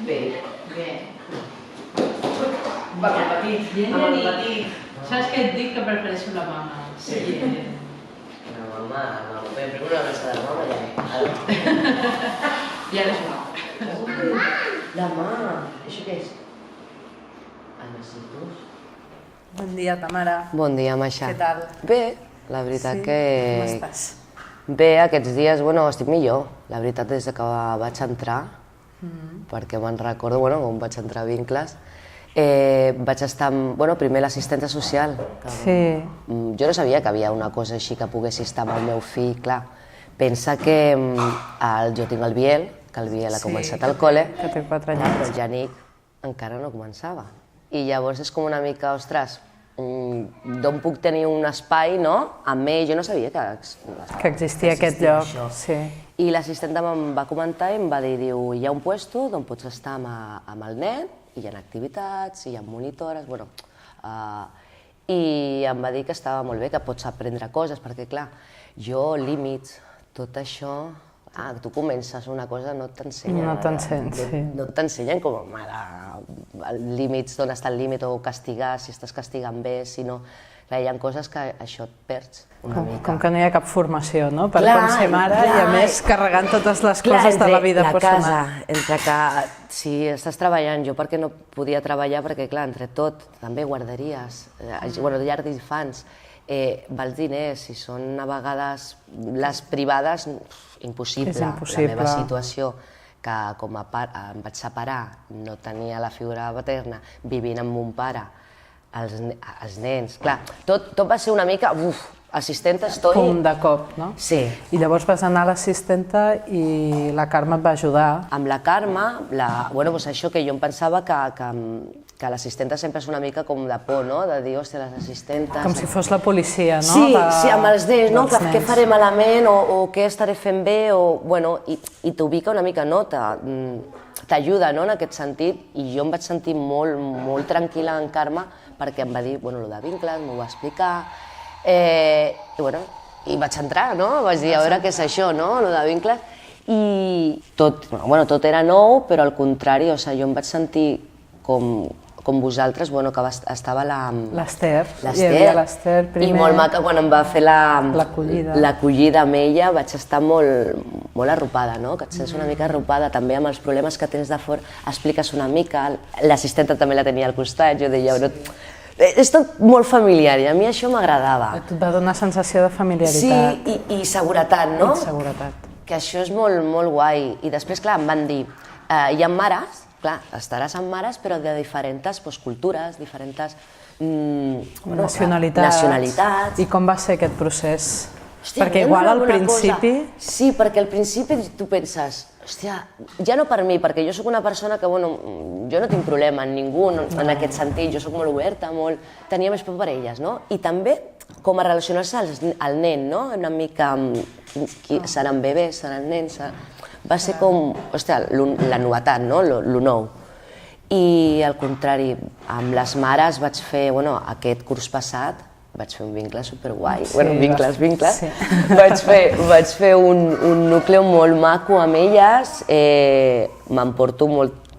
Bé, bé. Va, el petit. Saps què et dic? Que prefereixo la mama. Sí. La mama, bé, primer una abraçada a la mama ja. I ara és una. La mà, això què és? Anacitos. Bon dia, Tamara. Bon dia, Maixa. Què tal? Bé, la veritat que... Com estàs? Bé, aquests dies, bueno, estic millor. La veritat, des que vaig entrar, perquè me'n recordo, bueno, quan vaig entrar a Vincles, vaig estar amb, bueno, primer l'assistenta social. Sí. Jo no sabia que havia una cosa així que pogués estar amb el meu fill, clar. Pensa que jo tinc el Biel, que el Biel ha començat al col·le, Que té 4 però anys. el Janic encara no començava. I llavors és com una mica, ostres, d'on puc tenir un espai, no? Amb ell, jo no sabia Que existia aquest lloc. això. Sí. I l'assistenta me'n va comentar i em va dir, diu, hi ha un puesto d'on pots estar amb el nen, i hi ha activitats, hi ha monitores, bueno... I em va dir que estava molt bé, que pots aprendre coses, perquè clar, jo, límits, tot això... tu comences una cosa, no t'ensenyen. No t'ensenyen, sí. No t'ensenyen com límits, d'on està el límit, o castigar, si estàs castigant bé, si no... Clar, hi ha coses que això et perds una mica. Com que no hi ha cap formació, no? Per Clar, com ser mare i a més carregant totes les coses de la vida personal. Entre que si estàs treballant, jo perquè no podia treballar, perquè clar, entre tot, també guarderies, llar d'infants, vals diners, si són a vegades les privades, impossible. És impossible. La meva situació, que com a pare em vaig separar, no tenia la figura paterna, vivint amb mon pare, els nens, clar, tot va ser una mica, assistenta, estoy... Pum, de cop, no? Sí. I llavors vas anar a l'assistenta i la Carme et va ajudar. Amb la Carme, doncs això que jo em pensava que l'assistenta sempre és una mica com de por, no? De dir, hòstia, les assistentes... Com si fos la policia, no? Sí, amb els nens, no? Què faré malament o què estaré fent bé, o... Bueno, i t'ubica una mica, no? T'ajuda, no?, en aquest sentit, i jo em vaig sentir molt tranquil·la en Carme, perquè em va dir, bueno, el de Vincles, m'ho va explicar, i vaig entrar, no? Vaig dir, a veure què és això, no?, el de Vincles, i tot era nou, però al contrari, o sigui, jo em vaig sentir com vosaltres, que estava l'Ester, hi havia l'Ester primer. I molt maca, quan em va fer l'acollida amb ella, vaig estar molt arropada, no? Que et sents una mica arropada, també amb els problemes que tens de fora, expliques una mica, l'assistenta també la tenia al costat, jo deia, és tot molt familiar i a mi això m'agradava. Et va donar sensació de familiaritat. Sí, i seguretat, no? I seguretat. Que això és molt guai. I després, clar, em van dir, hi ha mares, clar, estaràs amb mares, però de diferents cultures, diferents nacionalitats. I com va ser aquest procés? Hòstia, perquè igual al principi... Sí, perquè al principi tu penses, hòstia, ja no per mi, perquè jo sóc una persona que, jo no tinc problema amb ningú en aquest sentit, jo sóc molt oberta, tenia més por per elles, no? I també com a relacionar-se al nen, no? Una mica, seran bebès, seran nens, va ser com, hòstia, la novetat, no? Lo nou. I al contrari, amb les mares vaig fer, aquest curs passat, vaig fer un vincle superguai, vincles. Sí. Vaig fer un nucli molt maco amb elles, m'emporto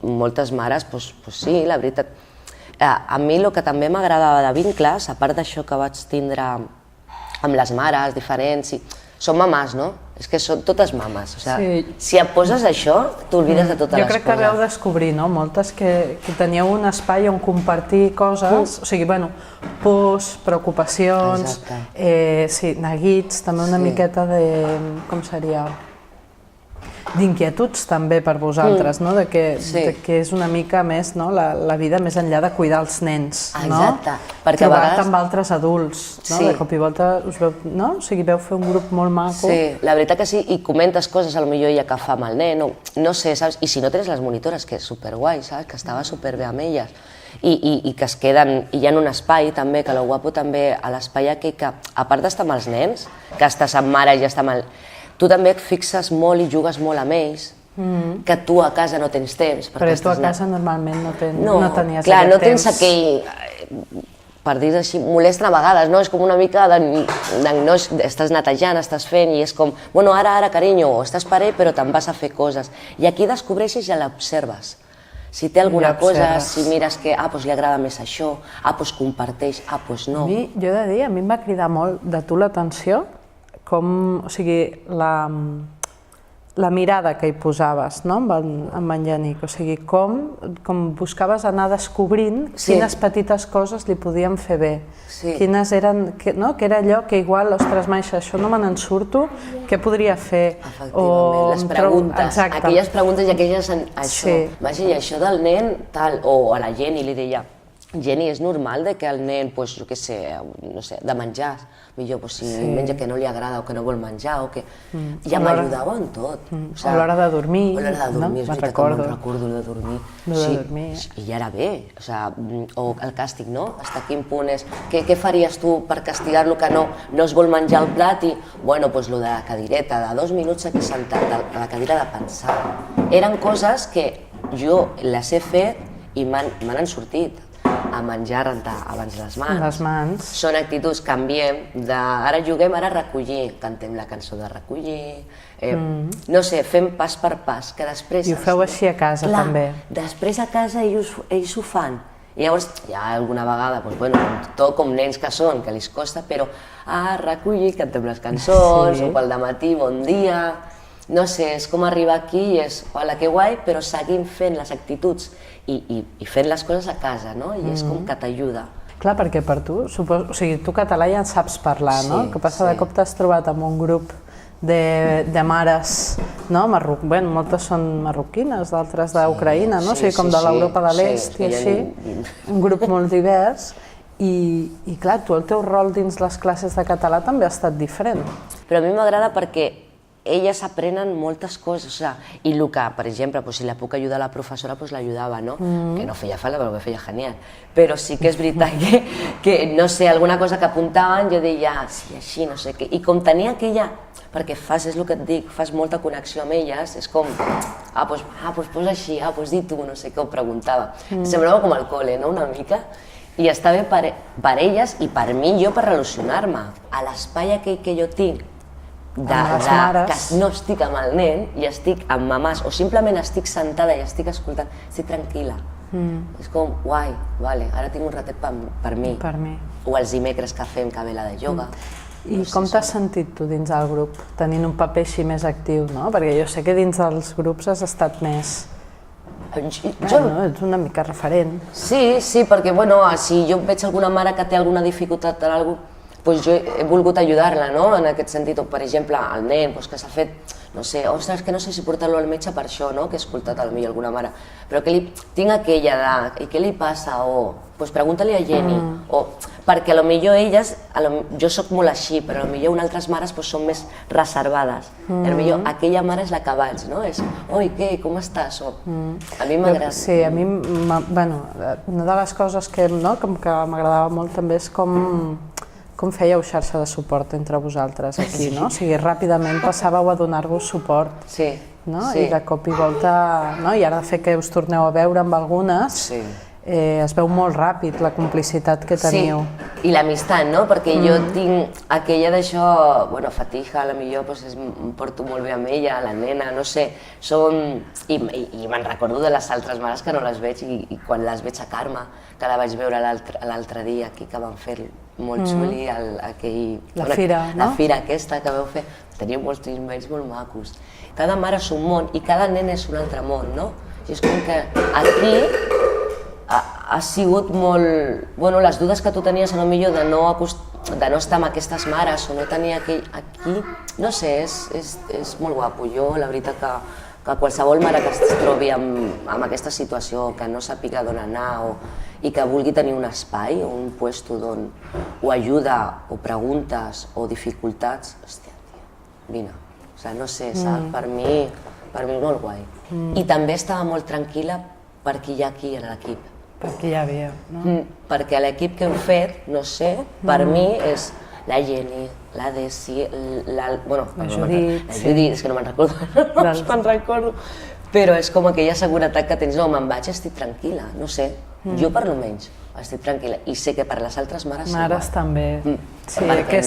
moltes mares, sí, la veritat. A mi el que també m'agradava de Vincles, a part d'això que vaig tindre amb les mares diferents, són mamàs, no? És que són totes mames, si et poses això, t'oblides de totes les coses. Jo crec que vau descobrir, no?, moltes que teníeu un espai on compartir coses, o sigui, pors, preocupacions, neguits, també una miqueta de, com seria, d'inquietuds també per vosaltres, no?, de que és una mica més, no?, la vida més enllà de cuidar els nens, no? Exacte, perquè a vegades... Trobat amb altres adults, no?, de cop i volta us veu, no?, o sigui, veu fer un grup molt maco. Sí, la veritat que sí, i comentes coses, potser ja que fa amb el nen, no sé, saps? I si no tens les monitores, que és superguai, saps? Que estava superbé amb elles. I que es queden, i hi ha un espai també, que lo guapo també, a l'espai aquell que, a part d'estar amb els nens, que estàs amb mare i ja està amb el... Tu també et fixes molt i jugues molt amb ells, que tu a casa no tens temps. Però tu a casa normalment no tenies aquest temps. Clar, no tens aquell, per dir-ho així, molesten a vegades, no? És com una mica no, estàs netejant, estàs fent i és com, ara, carinyo, estàs per ell però te'n vas a fer coses. I aquí descobreixes i ja l'observes. Si té alguna Ja cosa, observes. si mires que doncs li agrada més això, doncs comparteix, doncs no. Jo he de dir, a mi em va cridar molt de tu l'atenció, com, o sigui, la mirada que hi posaves, no?, amb en Yannick, o sigui, com buscaves anar descobrint quines petites coses li podien fer bé, quines eren, no?, que era allò que igual, ostres, Maixa, això no me n'en surto, què podria fer? Efectivament, les preguntes, aquelles preguntes i aquelles, això, i això del nen, tal, o a la Jenny li deia, Jenny, és normal que el nen, jo què sé, no sé, de menjar, millor si menja que no li agrada o que no vol menjar, o que... Ja m'ajudava en tot. O l'hora de dormir, o l'hora de dormir, és veritat que me'n recordo de dormir. I ja era bé, o el càstig, no? Fins a quin punt és... Què faries tu per castigar-lo que no es vol menjar el plat i... Bueno, doncs lo de la cadireta, de 2 minuts aquí sentat, a la cadira de pensar. Eren coses que jo les he fet i me n'han sortit. A menjar, rentar abans les mans. Són actituds, canviem, ara juguem, ara a recollir, cantem la cançó de recollir, no sé, fem pas per pas, que després... I ho feu així a casa, també. Després a casa ells ho fan. I llavors, ja alguna vegada, tot com nens que són, que els costa, però a recollir, cantem les cançons, o pel dematí, bon dia... No sé, és com arribar aquí i és, hola, que guai, però seguim fent les actituds i fent les coses a casa, no? I és com que t'ajuda. Clar, perquè per tu, o sigui, tu català ja en saps parlar, no? El que passa de cop t'has trobat amb un grup de mares, no? Moltes són marroquines, d'altres d'Ucraïna, no? O sigui, com de l'Europa de l'Est i així, un grup molt divers. I clar, tu, el teu rol dins les classes de català també ha estat diferent. Però a mi m'agrada perquè elles aprenen moltes coses, i el que, per exemple, si la puc ajudar la professora, l'ajudava, no? Que no feia falta, però que feia genial. Però sí que és veritat que, no sé, alguna cosa que apuntaven, jo deia, sí, així, no sé què. I com tenia aquella, perquè és el que et dic, fas molta connexió amb elles, és com, doncs posa així, doncs di tu, no sé què, ho preguntava. Semblava com al col·le, no?, una mica. I està bé per elles i per mi, jo, per relacionar-me. A l'espai aquell que jo tinc, que no estic amb el nen i estic amb mamàs o simplement estic sentada i estic escoltant, estic tranquil·la. És com, guai, ara tinc un ratet per mi. O els dimecres que fem que ve la de ioga. I com t'has sentit tu dins del grup, tenint un paper així més actiu, no? Perquè jo sé que dins dels grups has estat més... Ets una mica referent. Sí, perquè si jo veig alguna mare que té alguna dificultat en alguna cosa, doncs jo he volgut ajudar-la, no?, en aquest sentit. O, per exemple, el nen, que s'ha fet, no sé, ostres, que no sé si portar-lo al metge per això, no?, que he escoltat potser alguna mare, però que tinc aquella de, i què li passa? O, doncs pregunta-li a Jenny, o, perquè potser elles, jo soc molt així, però potser altres mares són més reservades. Potser aquella mare és la que vaig, no? És, oi, què, com estàs? A mi m'agrada. Sí, a mi, una de les coses que m'agradava molt també és com fèieu xarxa de suport entre vosaltres aquí, no? O sigui, ràpidament passàveu a donar-vos suport, no? I de cop i volta, no? I ara de fet que us torneu a veure amb algunes, es veu molt ràpid la complicitat que teniu. Sí, i l'amistat, no? Perquè jo tinc aquella d'això, Fatija, potser em porto molt bé amb ella, la nena, no sé, i me'n recordo de les altres mares que no les veig i quan les veig a Carme, que la vaig veure l'altre dia aquí, que van fer molt xuli, la fira, no? La fira aquesta que vau fer, teniu molts immens molt macos. Cada mare és un món i cada nen és un altre món, no? I és com que aquí ha sigut molt... les dudes que tu tenies potser de no estar amb aquestes mares o no tenir aquí, no sé, és molt guapo. Jo, la veritat que qualsevol mare que es trobi en aquesta situació, que no sàpiga d'on anar i que vulgui tenir un espai o un lloc d'on o ajuda o preguntes o dificultats, hòstia, vine. No sé, per mi és molt guai. I també estava molt tranquil·la perquè hi ha aquí a l'equip. Perquè hi havia, no? Perquè l'equip que hem fet, no sé, per mi és la Jenny, la Desi, la Judit, és que no me'n recordo, però és com aquella seguretat que tens, no, me'n vaig, estic tranquil·la, no sé, jo per almenys estic tranquil·la i sé que per les altres mares també. Sí, perquè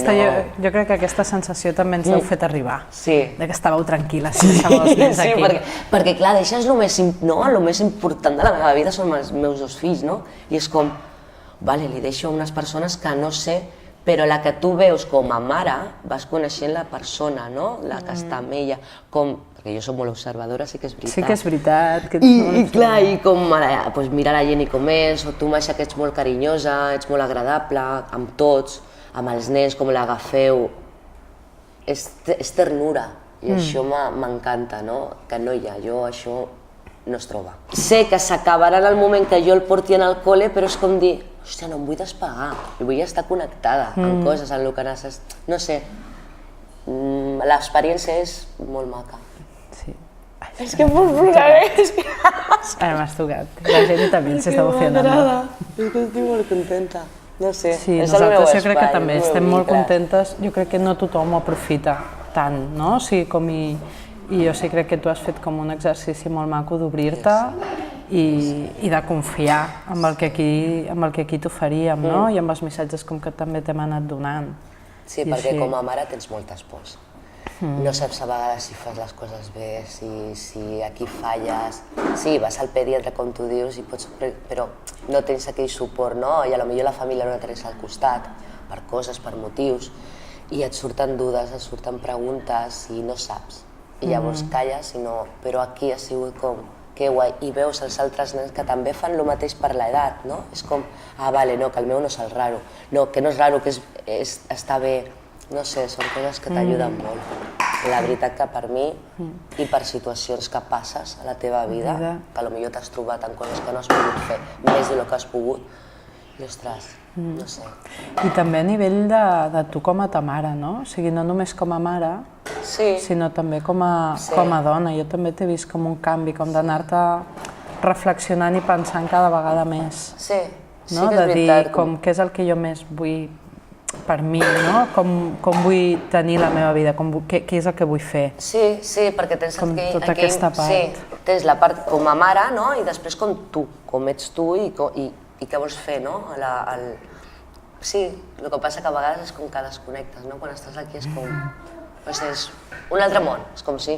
jo crec que aquesta sensació també ens l'heu fet arribar. Sí. De que estàveu tranquil·les sense vols més Sí, aquí. perquè clar, deixes el més important de la meva vida són els meus dos fills, no? I és com, vale, li deixo a unes persones que no sé, però la que tu veus com a mare, vas coneixent la persona, no? La que està amb ella, perquè jo soc molt observadora, sí que és veritat. Sí que és veritat. I clar, i com doncs mira la Jenny com és, o tu Masha que ets molt carinyosa, ets molt agradable, amb tots, amb els nens, com l'agafeu, és ternura, i això m'encanta, no? Que no hi ha, això no es troba. Sé que s'acabarà en el moment que jo el porti en el col·le, però és com dir, hòstia, no em vull despegar, vull estar connectada amb coses, amb el que necessito, no sé, l'experiència és molt maca. Sí. És que puc plorar, és que... Ara m'has tocat. La gent també s'està emocionant. És que estic molt contenta. No sé, Sí, és el meu nosaltres jo espai. crec que també el meu estem molt vincle. contentes. Jo crec que no tothom ho aprofita tant, no? O sigui, i jo sí crec que tu has fet com un exercici molt maco d'obrir-te i de confiar amb el que aquí t'oferíem, no? I amb els missatges com que també t'hem anat donant. Sí, perquè com a mare tens moltes pors. No saps a vegades si fas les coses bé, si aquí falles. Sí, vas al pediatre, com tu dius, però no tens aquell suport, no? I potser la família no la tens al costat, per coses, per motius, i et surten dudes, et surten preguntes i no saps. I llavors calles, però aquí ha sigut com, que guai, i veus els altres nens que també fan el mateix per l'edat, no? És com, vale, no, que el meu no és el raro, no, que no és raro, que està bé, no sé, són coses que t'ajuden molt. La veritat que per mi, i per situacions que passes a la teva vida, que potser t'has trobat en coses que no has pogut fer, més del que has pogut, i ostres, no sé. I també a nivell de tu com a ta mare, no? O sigui, no només com a mare, sinó també com a dona. Jo també t'he vist com un canvi, com d'anar-te reflexionant i pensant cada vegada més. Sí, sí No? que De és dir veritat. què és el que jo més vull per mi, no? Com vull tenir la meva vida, què és el que vull fer. Sí, perquè tens Com tota aquesta part. Sí, tens la part com a mare, no? I després com tu, com ets tu i què vols fer, no? Sí, el que passa que a vegades és com que desconnectes, no? Quan estàs aquí és com... és un altre món, és com si...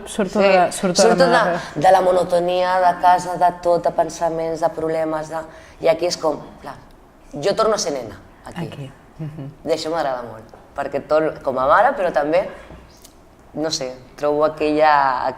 Surto de la monotonia, de casa, de tot, de pensaments, de problemes, i aquí és com, clar, jo torno a ser nena, aquí. I això m'agrada molt, perquè com a mare, però també, no sé, trobo aquella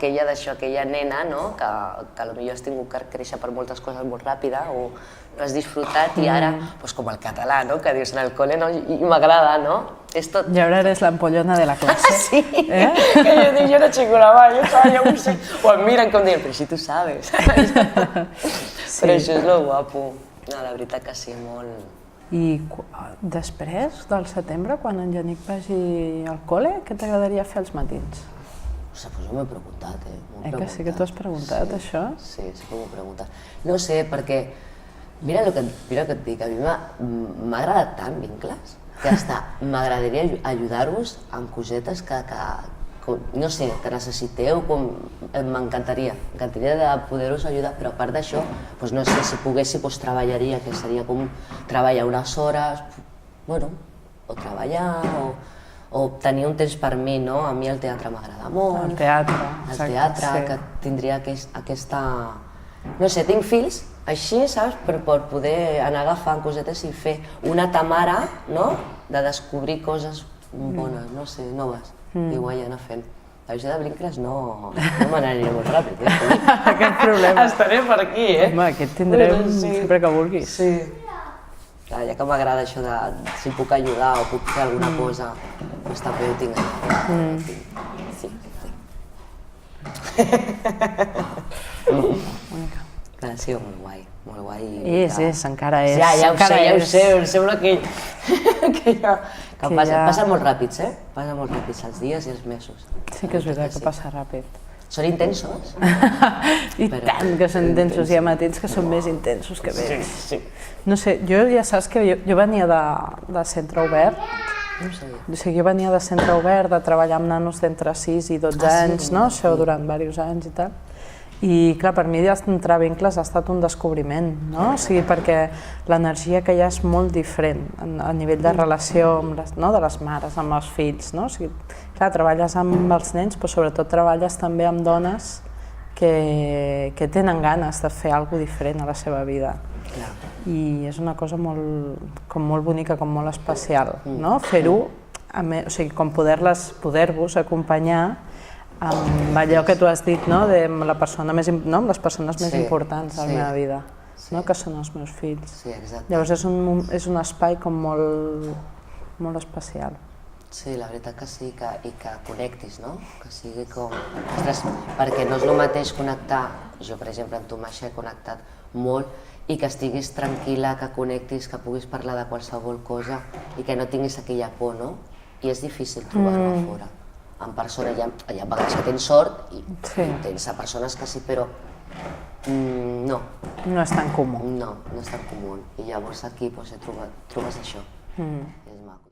nena, no? Que potser has tingut que créixer per moltes coses molt ràpida o has disfrutat i ara, com el català, no? Que dius en el col·le, no? I m'agrada, no? És tot... I ara eres l'ampollona de la classe. Sí, que jo dic, jo no aixeco la mà, jo ho sé. O em miren com dient, però si tu sabes. Però això és lo guapo. No, la veritat que sí, molt... I després del setembre, quan en Yannick vagi al col·le, què t'agradaria fer als matins? Pues m'ho he preguntat, Que sí que t'ho has preguntat, això? Sí, sí que m'ho he preguntat. No sé, perquè, mira el que et dic, a mi m'ha agradat tant Vincles, que m'agradaria ajudar-vos amb cosetes que no sé, que necessiteu, m'encantaria de poder-vos ajudar, però a part d'això, no sé, si poguessi, treballaria, que seria com treballar unes hores, o treballar, o tenir un temps per mi, no? A mi el teatre m'agrada molt. El teatre, exacte. El teatre, que tindria aquesta... No sé, tinc fills, així, saps? Per poder anar agafant cosetes i fer una tamara, no? De descobrir coses bones, no sé, noves. I guai, anar fent. Això de Vincles no m'anaria molt ràpid. Cap problema. Estaré per aquí, Home, aquest tindrem sempre que vulguis. Sí. Ja que m'agrada això de si puc ajudar o puc fer alguna cosa, doncs també ho tinc allà. Sí. Que ha sigut molt guai. Encara és. Ja ho sé, em sembla que passen molt ràpids, Passen molt ràpids els dies i els mesos. Sí que és veritat que passa ràpid. Són intensos? I tant que són intensos, hi ha matins que són més intensos que vells. Sí. No sé, ja saps que jo venia de centre obert. No ho sabia. O sigui, jo venia de centre obert, de treballar amb nanos d'entre 6 i 12 anys, no? Això durant diversos anys i tal. I clar, per mi entrar vincles ha estat un descobriment, no? O sigui, perquè l'energia que hi ha és molt diferent a nivell de relació amb les, no? De les mares, amb els fills, no? O sigui, clar, treballes amb els nens, però sobretot treballes també amb dones que tenen ganes de fer alguna cosa diferent a la seva vida. I és una cosa molt bonica, com molt especial, no? Fer-ho, o sigui, com poder-vos acompanyar amb allò que tu has dit, no? Amb les persones més importants de la meva vida, que són els meus fills. Llavors és un espai com molt especial. Sí, la veritat que sí, i que connectis, no? Que sigui com... Ostres, perquè no és el mateix connectar, jo per exemple amb tu, Masha, he connectat molt, i que estiguis tranquil·la, que connectis, que puguis parlar de qualsevol cosa i que no tinguis aquella por, no? I és difícil trobar-ho a fora. En persona hi ha vegades que tens sort i tens a persones que sí, però no. No és tan comú. No és tan comú. I llavors aquí trobes això. És maco.